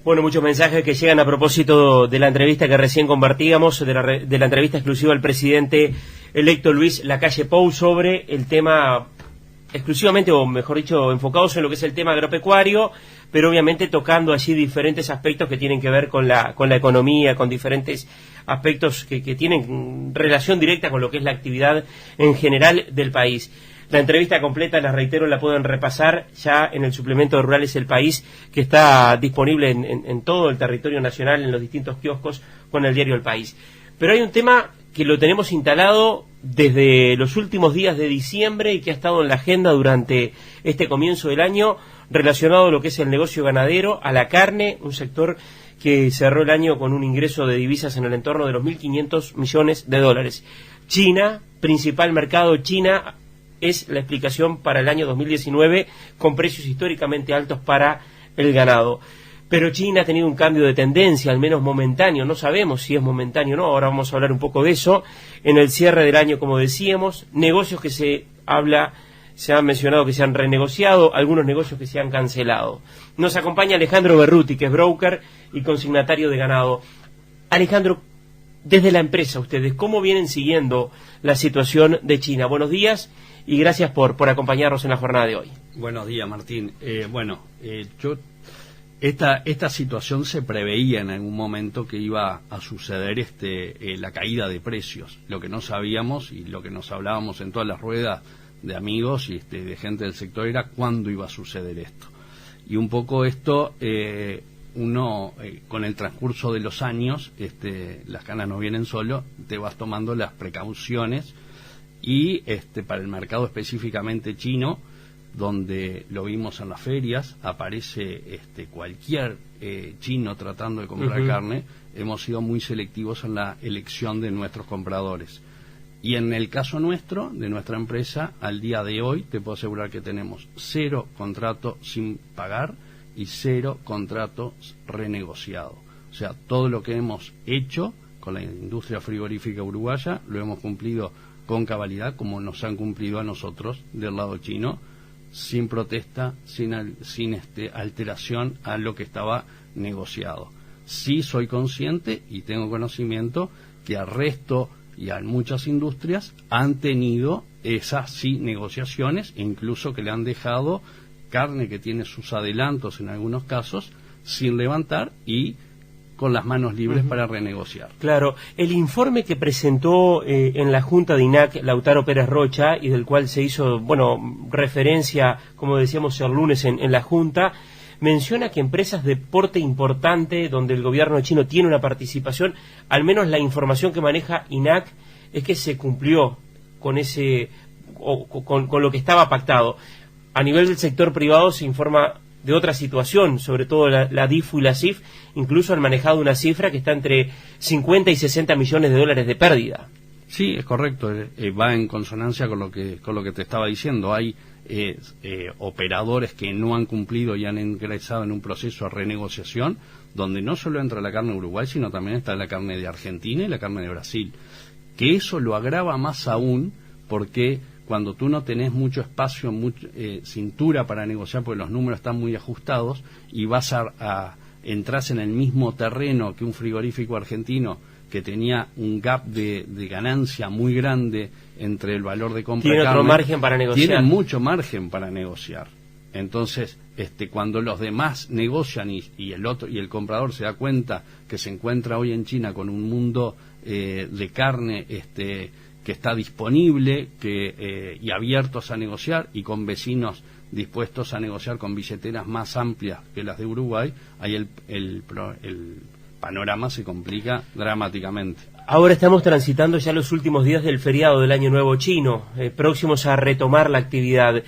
Bueno, muchos mensajes que llegan a propósito de la entrevista que recién compartíamos, de la entrevista exclusiva al presidente electo Luis Lacalle Pou sobre el tema exclusivamente, o mejor dicho, enfocados en lo que es el tema agropecuario, pero obviamente tocando allí diferentes aspectos que tienen que ver con la economía, con diferentes aspectos que tienen relación directa con lo que es la actividad en general del país. La entrevista completa, la reitero, la pueden repasar ya en el suplemento de Rurales El País, que está disponible en todo el territorio nacional, en los distintos kioscos, con el diario El País. Pero hay un tema que lo tenemos instalado desde los últimos días de diciembre y que ha estado en la agenda durante este comienzo del año, relacionado a lo que es el negocio ganadero, a la carne, un sector que cerró el año con un ingreso de divisas en el entorno de los 1.500 millones de dólares. China, principal mercado, China es la explicación para el año 2019, con precios históricamente altos para el ganado. Pero China ha tenido un cambio de tendencia, al menos momentáneo, no sabemos si es momentáneo o no, ahora vamos a hablar un poco de eso. En el cierre del año, como decíamos, negocios que se han mencionado que se han renegociado, algunos negocios que se han cancelado. Nos acompaña Alejandro Berruti, que es broker y consignatario de ganado. Alejandro, desde la empresa, ustedes, ¿cómo vienen siguiendo la situación de China? Buenos días y gracias por acompañarnos en la jornada de hoy. Buenos días, Martín. Esta situación se preveía en algún momento que iba a suceder la caída de precios. Lo que no sabíamos y lo que nos hablábamos en todas las ruedas de amigos y de gente del sector era cuándo iba a suceder esto. Y un poco esto, con el transcurso de los años, las canas no vienen solo, te vas tomando las precauciones y para el mercado específicamente chino, donde lo vimos en las ferias, aparece cualquier chino tratando de comprar carne, hemos sido muy selectivos en la elección de nuestros compradores. Y en el caso nuestro, de nuestra empresa, al día de hoy, te puedo asegurar que tenemos 0 contrato sin pagar y 0 contrato renegociado. O sea, todo lo que hemos hecho con la industria frigorífica uruguaya, lo hemos cumplido con cabalidad, como nos han cumplido a nosotros del lado chino, sin protesta, sin alteración a lo que estaba negociado. Sí soy consciente y tengo conocimiento que al resto y a muchas industrias han tenido esas negociaciones, e incluso que le han dejado carne que tiene sus adelantos en algunos casos sin levantar y con las manos libres para renegociar. Claro, el informe que presentó en la Junta de INAC Lautaro Pérez Rocha y del cual se hizo, referencia, como decíamos el lunes en la Junta, menciona que empresas de porte importante, donde el gobierno chino tiene una participación, al menos la información que maneja INAC es que se cumplió con con lo que estaba pactado. A nivel del sector privado se informa de otra situación, sobre todo la DIFU y la CIF, incluso han manejado una cifra que está entre 50 y 60 millones de dólares de pérdida. Sí, es correcto, va en consonancia con lo que te estaba diciendo. Hay operadores que no han cumplido y han ingresado en un proceso de renegociación, donde no solo entra la carne de Uruguay, sino también está la carne de Argentina y la carne de Brasil, que eso lo agrava más aún porque cuando tú no tenés mucho espacio, cintura para negociar, porque los números están muy ajustados, y vas entras en el mismo terreno que un frigorífico argentino que tenía un gap de ganancia muy grande entre el valor de compra y tiene otro margen para negociar. Tiene mucho margen para negociar. Entonces, cuando los demás negocian y el comprador se da cuenta que se encuentra hoy en China con un mundo de carne que está disponible y abiertos a negociar y con vecinos dispuestos a negociar con billeteras más amplias que las de Uruguay, ahí el panorama se complica dramáticamente. Ahora estamos transitando ya los últimos días del feriado del Año Nuevo chino, próximos a retomar la actividad.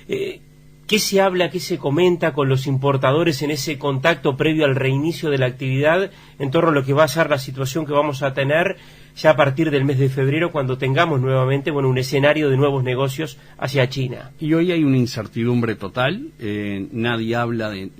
¿Qué se habla, qué se comenta con los importadores en ese contacto previo al reinicio de la actividad en torno a lo que va a ser la situación que vamos a tener ya a partir del mes de febrero, cuando tengamos nuevamente un escenario de nuevos negocios hacia China? Y hoy hay una incertidumbre total, nadie habla en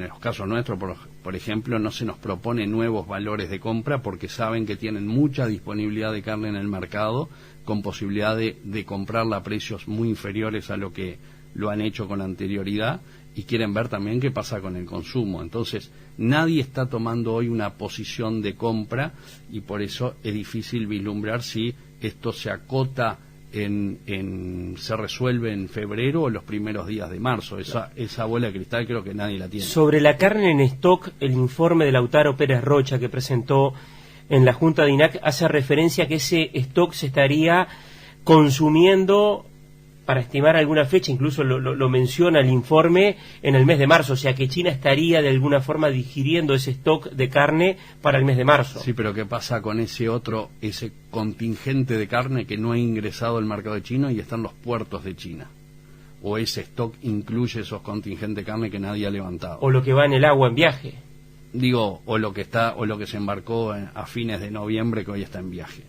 los casos nuestros, por ejemplo, no se nos propone nuevos valores de compra porque saben que tienen mucha disponibilidad de carne en el mercado, con posibilidad de comprarla a precios muy inferiores a lo que lo han hecho con anterioridad y quieren ver también qué pasa con el consumo. Entonces, nadie está tomando hoy una posición de compra y por eso es difícil vislumbrar si esto se acota se resuelve en febrero o los primeros días de marzo. Esa bola de cristal creo que nadie la tiene. Sobre la carne en stock, el informe de Lautaro Pérez Rocha que presentó en la Junta de INAC hace referencia a que ese stock se estaría consumiendo, para estimar alguna fecha, incluso lo menciona el informe, en el mes de marzo, o sea que China estaría de alguna forma digiriendo ese stock de carne para el mes de marzo. Sí, pero ¿qué pasa con ese contingente de carne que no ha ingresado al mercado de China y está en los puertos de China? ¿O ese stock incluye esos contingentes de carne que nadie ha levantado? O lo que va en el agua en viaje. Digo, o lo que se embarcó a fines de noviembre que hoy está en viaje.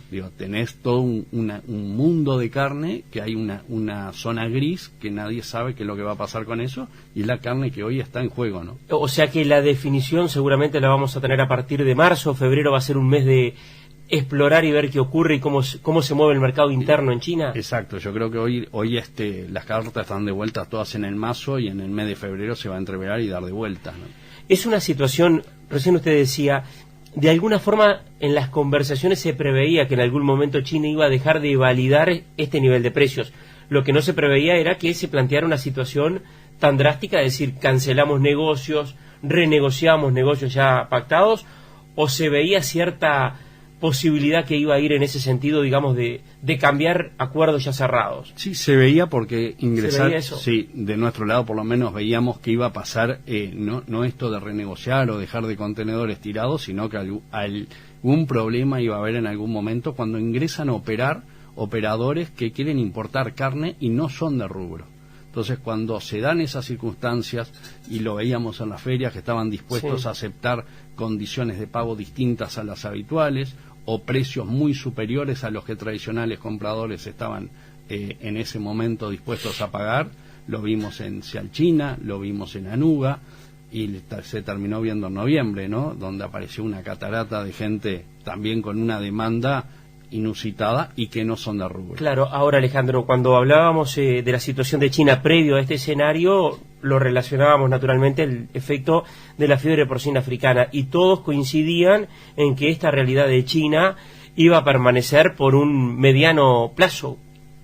Digo, tenés todo un mundo de carne, que hay una zona gris que nadie sabe qué es lo que va a pasar con eso, y es la carne que hoy está en juego, ¿no? O sea que la definición seguramente la vamos a tener a partir de marzo. Febrero va a ser un mes de explorar y ver qué ocurre y cómo se mueve el mercado interno en China. Exacto, yo creo que hoy las cartas están de vuelta todas en el mazo y en el mes de febrero se va a entreverar y dar de vueltas, ¿no? Es una situación, recién usted decía, de alguna forma en las conversaciones se preveía que en algún momento China iba a dejar de validar este nivel de precios. Lo que no se preveía era que se planteara una situación tan drástica, es decir, cancelamos negocios, renegociamos negocios ya pactados, o se veía cierta posibilidad que iba a ir en ese sentido, digamos, de cambiar acuerdos ya cerrados. Sí, se veía porque ¿Se veía eso? Sí, de nuestro lado por lo menos veíamos que iba a pasar, no esto de renegociar o dejar de contenedores tirados, sino que algún problema iba a haber en algún momento cuando ingresan a operar operadores que quieren importar carne y no son de rubro. Entonces, cuando se dan esas circunstancias, y lo veíamos en las ferias, que estaban dispuestos a aceptar condiciones de pago distintas a las habituales, o precios muy superiores a los que tradicionales compradores estaban en ese momento dispuestos a pagar, lo vimos en Cialchina, lo vimos en Anuga, y se terminó viendo en noviembre, ¿no? Donde apareció una catarata de gente también con una demanda inusitada y que no son de rubro. Claro, ahora Alejandro, cuando hablábamos de la situación de China previo a este escenario, lo relacionábamos naturalmente el efecto de la fiebre porcina africana y todos coincidían en que esta realidad de China iba a permanecer por un mediano plazo,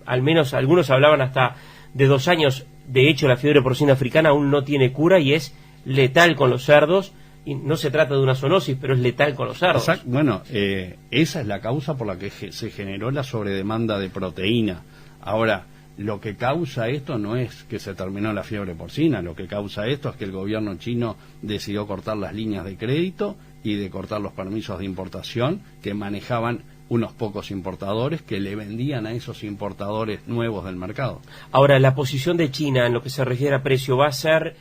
al menos algunos hablaban hasta de 2 años. De hecho, la fiebre porcina africana aún no tiene cura y es letal con los cerdos. Y no se trata de una zoonosis, pero es letal con los cerdos. Exacto. Bueno, esa es la causa por la que se generó la sobredemanda de proteína. Ahora, lo que causa esto no es que se terminó la fiebre porcina, lo que causa esto es que el gobierno chino decidió cortar las líneas de crédito y de cortar los permisos de importación que manejaban unos pocos importadores que le vendían a esos importadores nuevos del mercado. Ahora, la posición de China en lo que se refiere a precio va a ser...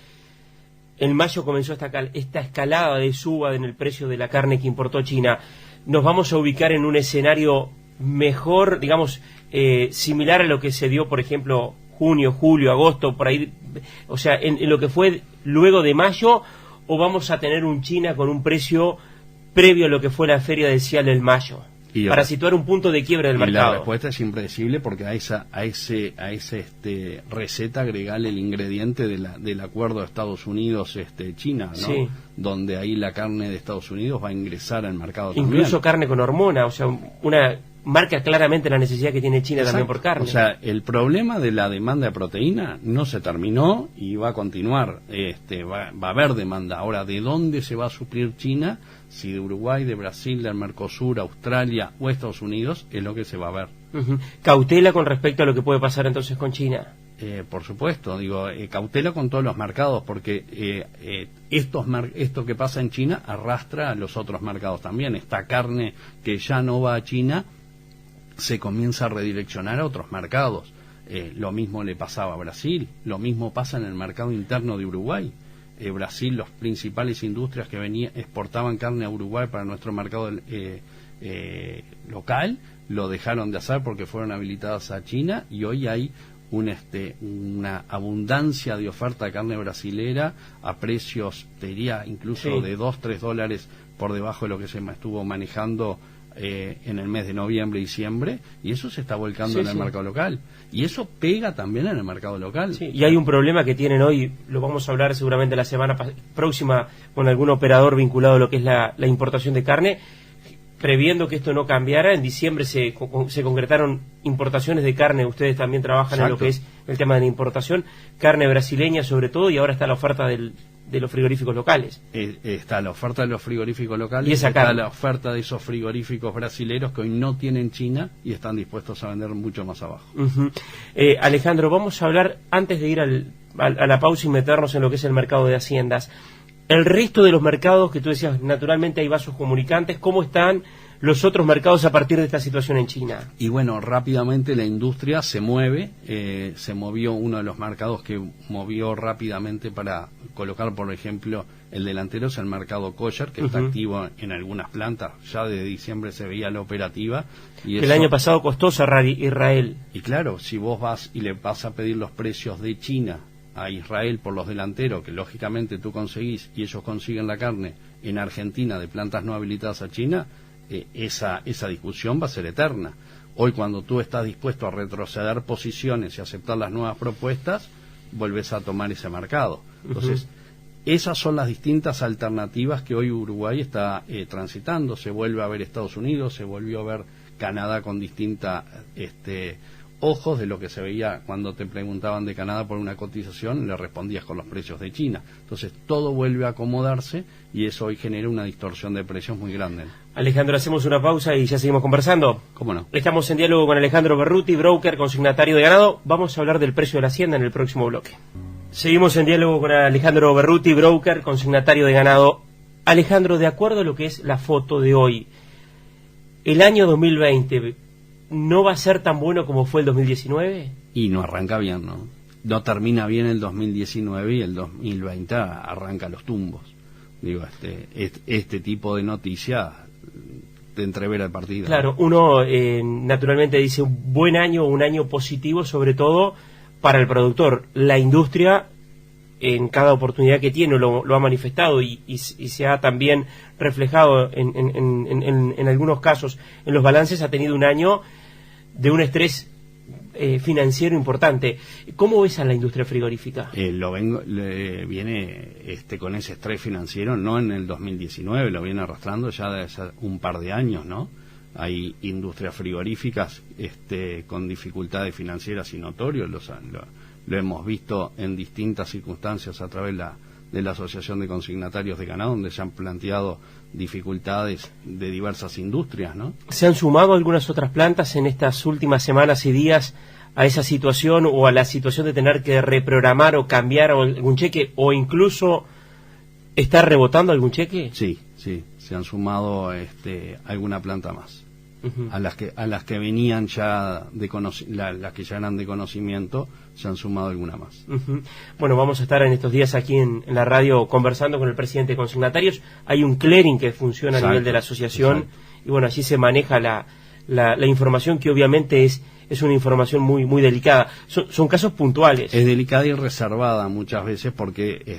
En mayo comenzó esta escalada de suba en el precio de la carne que importó China. ¿Nos vamos a ubicar en un escenario mejor, digamos, similar a lo que se dio, por ejemplo, junio, julio, agosto, por ahí? O sea, en lo que fue luego de mayo, ¿o vamos a tener un China con un precio previo a lo que fue la feria de Cial del mayo? Para situar un punto de quiebre del mercado. La respuesta es impredecible porque a esa receta agregarle el ingrediente del acuerdo de Estados Unidos-China, ¿no? Sí. Donde ahí la carne de Estados Unidos va a ingresar al mercado incluso también. Carne con hormona, o sea, una marca claramente la necesidad que tiene China. Exacto. También por carne. O sea, el problema de la demanda de proteína no se terminó y va a continuar. Va a haber demanda. Ahora, ¿de dónde se va a suplir China? Si de Uruguay, de Brasil, del Mercosur, Australia o Estados Unidos, es lo que se va a ver. ¿Cautela con respecto a lo que puede pasar entonces con China? Por supuesto, cautela con todos los mercados, porque esto que pasa en China arrastra a los otros mercados también. Esta carne que ya no va a China se comienza a redireccionar a otros mercados. Lo mismo le pasaba a Brasil, lo mismo pasa en el mercado interno de Uruguay. Brasil, las principales industrias que exportaban carne a Uruguay para nuestro mercado local, lo dejaron de hacer porque fueron habilitadas a China, y hoy hay una abundancia de oferta de carne brasilera a precios, te diría, incluso de $2-3 por debajo de lo que se estuvo manejando en el mes de noviembre y diciembre, y eso se está volcando en el mercado local. Y eso pega también en el mercado local. Sí, y hay un problema que tienen hoy, lo vamos a hablar seguramente la semana próxima con algún operador vinculado a lo que es la importación de carne. Previendo que esto no cambiara, en diciembre se concretaron importaciones de carne. Ustedes también trabajan en lo que es el tema de la importación, carne brasileña sobre todo, y ahora está la oferta de los frigoríficos locales. Está la oferta de los frigoríficos locales, y está la oferta de esos frigoríficos brasileros que hoy no tienen China y están dispuestos a vender mucho más abajo. Alejandro, vamos a hablar, antes de ir a la pausa y meternos en lo que es el mercado de haciendas, el resto de los mercados que tú decías, naturalmente hay vasos comunicantes, ¿cómo están los otros mercados a partir de esta situación en China? Y bueno, rápidamente la industria se mueve, se movió uno de los mercados que movió rápidamente para colocar, por ejemplo, el delantero es el mercado kosher, que está activo en algunas plantas, ya desde diciembre se veía la operativa. Y el año pasado costó cerrar Israel. Y claro, si vos vas y le vas a pedir los precios de China a Israel por los delanteros, que lógicamente tú conseguís y ellos consiguen la carne en Argentina de plantas no habilitadas a China, esa discusión va a ser eterna. Hoy, cuando tú estás dispuesto a retroceder posiciones y aceptar las nuevas propuestas, volvés a tomar ese mercado. Entonces, esas son las distintas alternativas que hoy Uruguay está transitando. Se vuelve a ver Estados Unidos, se volvió a ver Canadá con distinta ojos de lo que se veía cuando te preguntaban de Canadá por una cotización, le respondías con los precios de China. Entonces todo vuelve a acomodarse y eso hoy genera una distorsión de precios muy grande. Alejandro, hacemos una pausa y ya seguimos conversando. ¿Cómo no? Estamos en diálogo con Alejandro Berruti, broker, consignatario de ganado. Vamos a hablar del precio de la hacienda en el próximo bloque. Seguimos en diálogo con Alejandro Berruti, broker, consignatario de ganado. Alejandro, de acuerdo a lo que es la foto de hoy, el año 2020... ¿no va a ser tan bueno como fue el 2019? Y no arranca bien, ¿no? No termina bien el 2019 y el 2020 arranca los tumbos. Digo, este tipo de noticias te entrevera el partido. Claro, uno naturalmente dice un buen año, un año positivo, sobre todo para el productor. La industria, en cada oportunidad que tiene, lo ha manifestado y se ha también reflejado en algunos casos en los balances, ha tenido un año de un estrés financiero importante. ¿Cómo ves a la industria frigorífica? Viene con ese estrés financiero, no en el 2019, lo viene arrastrando ya desde hace un par de años, ¿no? Hay industrias frigoríficas con dificultades financieras y notorios, lo hemos visto en distintas circunstancias a través de la Asociación de Consignatarios de Ganado, donde se han planteado dificultades de diversas industrias, ¿no? ¿Se han sumado algunas otras plantas en estas últimas semanas y días a esa situación o a la situación de tener que reprogramar o cambiar algún cheque o incluso estar rebotando algún cheque? Sí, se han sumado alguna planta más. A las que venían ya las que ya eran de conocimiento, se han sumado alguna más. Bueno, vamos a estar en estos días aquí en la radio conversando con el presidente de consignatarios. Hay un clearing que funciona a nivel de la asociación y bueno, allí se maneja la información, que obviamente es una información muy delicada. Son casos puntuales. Es delicada y reservada muchas veces porque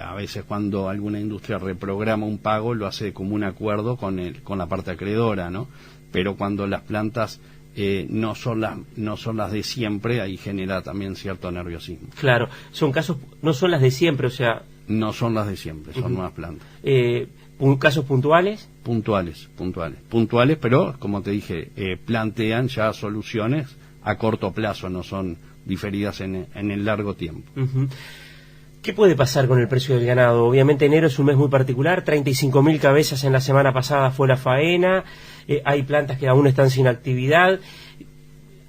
a veces cuando alguna industria reprograma un pago lo hace como un acuerdo con la parte acreedora, ¿no? Pero cuando las plantas no son las de siempre, ahí genera también cierto nerviosismo. Claro, son casos, no son las de siempre, o sea... No son las de siempre, son nuevas plantas. ¿Casos puntuales? Puntuales, pero como te dije, plantean ya soluciones a corto plazo, no son diferidas en el largo tiempo. ¿Qué puede pasar con el precio del ganado? Obviamente enero es un mes muy particular, 35.000 cabezas en la semana pasada fue la faena, hay plantas que aún están sin actividad.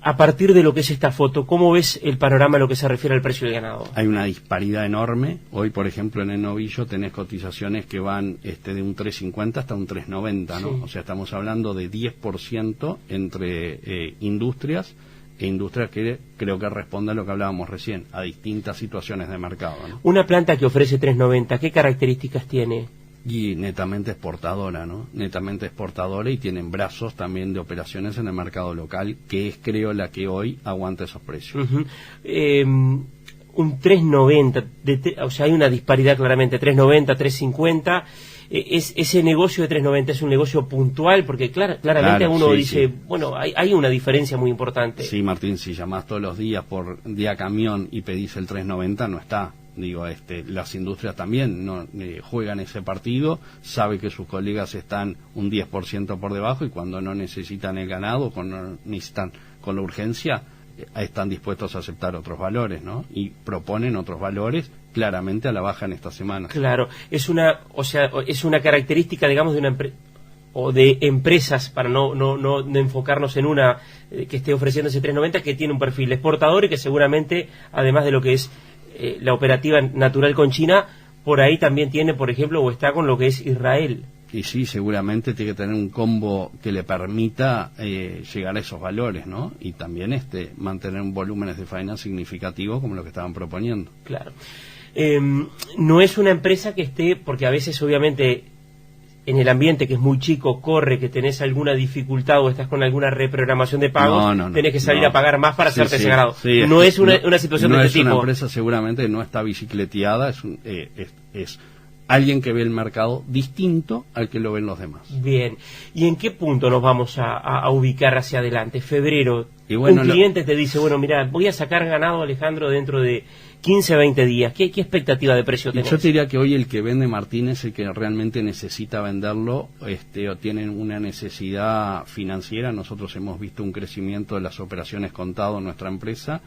A partir de lo que es esta foto, ¿cómo ves el panorama en lo que se refiere al precio del ganado? Hay una disparidad enorme. Hoy, por ejemplo, en el novillo tenés cotizaciones que van de un 3.50 hasta un 3.90, ¿no? Sí. O sea, estamos hablando de 10% entre industrias que creo que responde a lo que hablábamos recién, a distintas situaciones de mercado, ¿no? Una planta que ofrece 3.90, ¿qué características tiene? Y netamente exportadora, ¿no? Netamente exportadora, y tienen brazos también de operaciones en el mercado local, que es, creo, la que hoy aguanta esos precios. Un 3.90, o sea, hay una disparidad claramente, 3.90, 3.50, ese negocio de 3.90 es un negocio puntual, porque claramente Claro, uno sí, dice, sí. bueno, hay una diferencia muy importante. Sí, Martín, si llamás todos los días por día camión y pedís el 3.90, no está. Digo, las industrias también no juegan ese partido, sabe que sus colegas están un 10% por debajo, y cuando no necesitan el ganado, cuando necesitan con la urgencia, están dispuestos a aceptar otros valores, ¿no? Y proponen otros valores claramente a la baja en esta semana. Claro, es una característica, digamos, de una empresa o de empresas, para no enfocarnos en una que esté ofreciendo ese 3.90, que tiene un perfil exportador y que seguramente, además de lo que es la operativa natural con China, por ahí también tiene, por ejemplo, o está con lo que es Israel. Y sí, seguramente tiene que tener un combo que le permita llegar a esos valores, ¿no? Y también mantener un volúmenes de faena significativo como lo que estaban proponiendo. Claro. No es una empresa que esté, porque a veces obviamente en el ambiente que es muy chico, corre que tenés alguna dificultad o estás con alguna reprogramación de pagos, tenés que salir a pagar más para hacerte ese grado. Sí, no es una situación de este tipo. No es una empresa, seguramente no está bicicleteada, es alguien que ve el mercado distinto al que lo ven los demás. Bien. ¿Y en qué punto nos vamos a ubicar hacia adelante? Febrero. Y bueno, un cliente te dice, bueno, mira, voy a sacar ganado, Alejandro, dentro de 15, 20 días. ¿Qué expectativa de precio tenés? Yo te diría que hoy el que vende Martín es el que realmente necesita venderlo, o tienen una necesidad financiera. Nosotros hemos visto un crecimiento de las operaciones contado en nuestra empresa,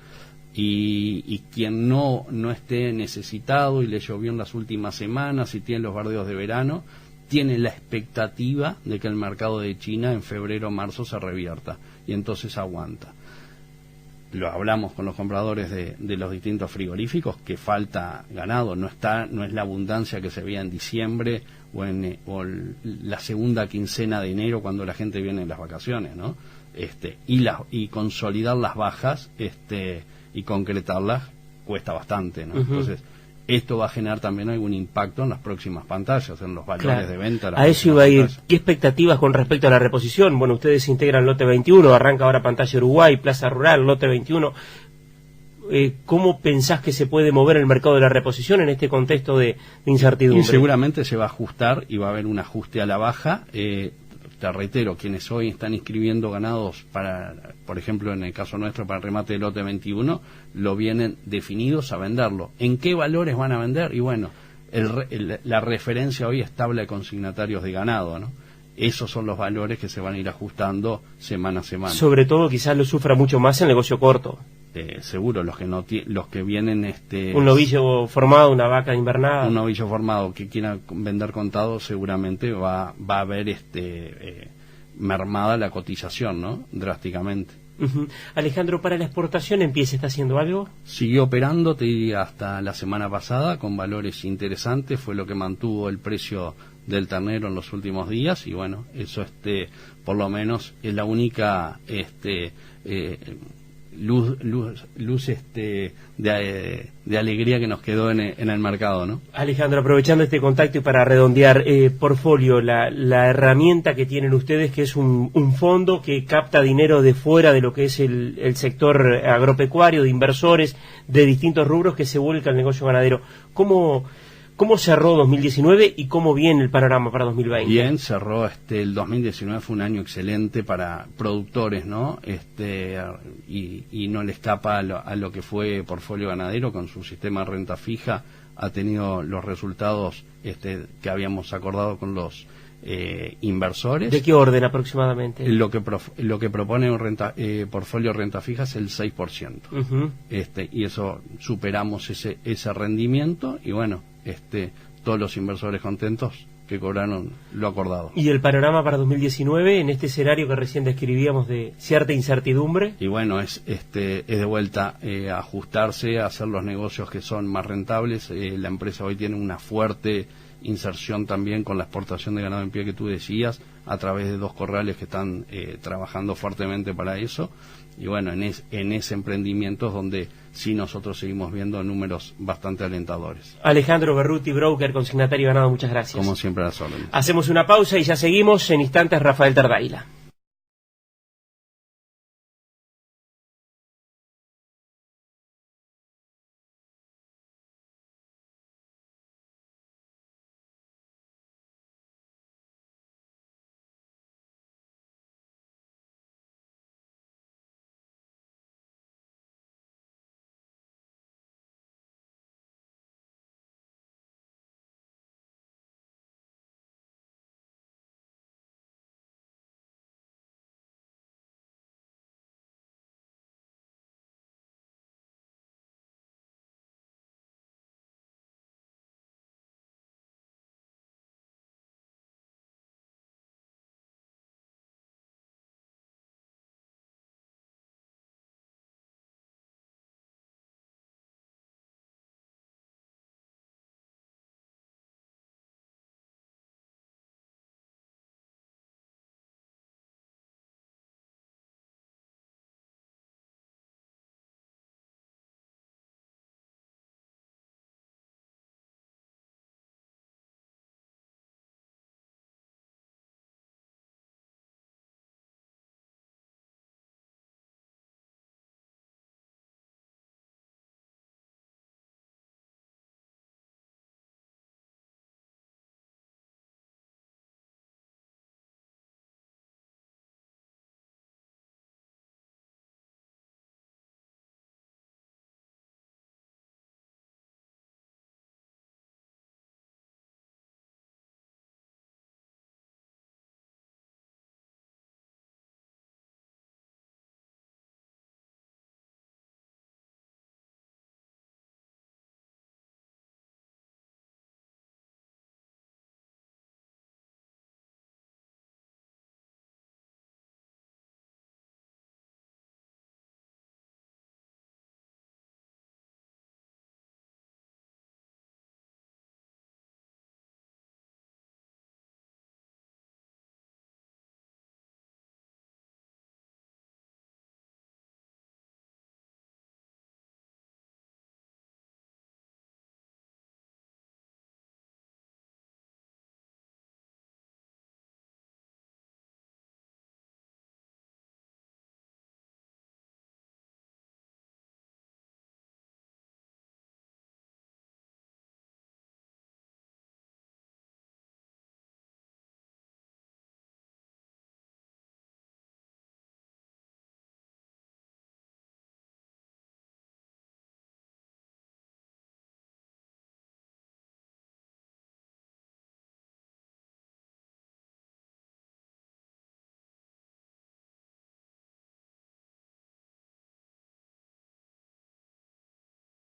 y quien no esté necesitado y le llovió en las últimas semanas y tiene los bardeos de verano, tiene la expectativa de que el mercado de China en febrero o marzo se revierta, y entonces aguanta. Lo hablamos con los compradores de los distintos frigoríficos, que falta ganado, no es la abundancia que se veía en diciembre o la segunda quincena de enero, cuando la gente viene en las vacaciones, ¿no? Y consolidar las bajas y concretarlas cuesta bastante, ¿no? Entonces, esto va a generar también algún impacto en las próximas pantallas, en los valores de venta. A eso iba a ir. ¿Qué expectativas con respecto a la reposición? Bueno, ustedes integran lote 21, arranca ahora pantalla Uruguay, Plaza Rural, lote 21. ¿Cómo pensás que se puede mover el mercado de la reposición en este contexto de incertidumbre? Y seguramente se va a ajustar y va a haber un ajuste a la baja. Te reitero, quienes hoy están inscribiendo ganados para, por ejemplo, en el caso nuestro, para el remate del lote 21, lo vienen definidos a venderlo. ¿En qué valores van a vender? Y bueno, la referencia hoy es tabla de consignatarios de ganado, ¿no? Esos son los valores que se van a ir ajustando semana a semana. Sobre todo, quizás lo sufra mucho más el negocio corto. Seguro, los que vienen un novillo formado, una vaca invernada, un novillo formado que quiera vender contado, seguramente va a haber mermada la cotización, ¿no? Drásticamente. Alejandro, ¿para la exportación está haciendo algo? Siguió operando, te diría, hasta la semana pasada con valores interesantes, fue lo que mantuvo el precio del ternero en los últimos días, y bueno, eso por lo menos es la única luz de alegría que nos quedó en el mercado, ¿no? Alejandro, aprovechando este contacto y para redondear, Portfolio, la herramienta que tienen ustedes, que es un fondo que capta dinero de fuera de lo que es el sector agropecuario, de inversores de distintos rubros, que se vuelca al negocio ganadero. ¿Cómo cerró 2019 y cómo viene el panorama para 2020? Bien, cerró el 2019, fue un año excelente para productores, ¿no? Y no le escapa a lo que fue Portfolio Ganadero con su sistema de renta fija. Ha tenido los resultados que habíamos acordado con los inversores. ¿De qué orden aproximadamente? Lo que propone Portfolio Renta Fija es el 6%. Y eso superamos ese rendimiento, y bueno, todos los inversores contentos que cobraron lo acordado. ¿Y el panorama para 2019 en este escenario que recién describíamos de cierta incertidumbre? Y bueno, es de vuelta ajustarse a hacer los negocios que son más rentables. La empresa hoy tiene una fuerte inserción también con la exportación de ganado en pie que tú decías, a través de 2 corrales que están trabajando fuertemente para eso. Y bueno, en ese emprendimiento es donde sí nosotros seguimos viendo números bastante alentadores. Alejandro Berruti, broker, consignatario ganado, muchas gracias. Como siempre, a las órdenes. Hacemos una pausa y ya seguimos. En instantes, Rafael Tardaila.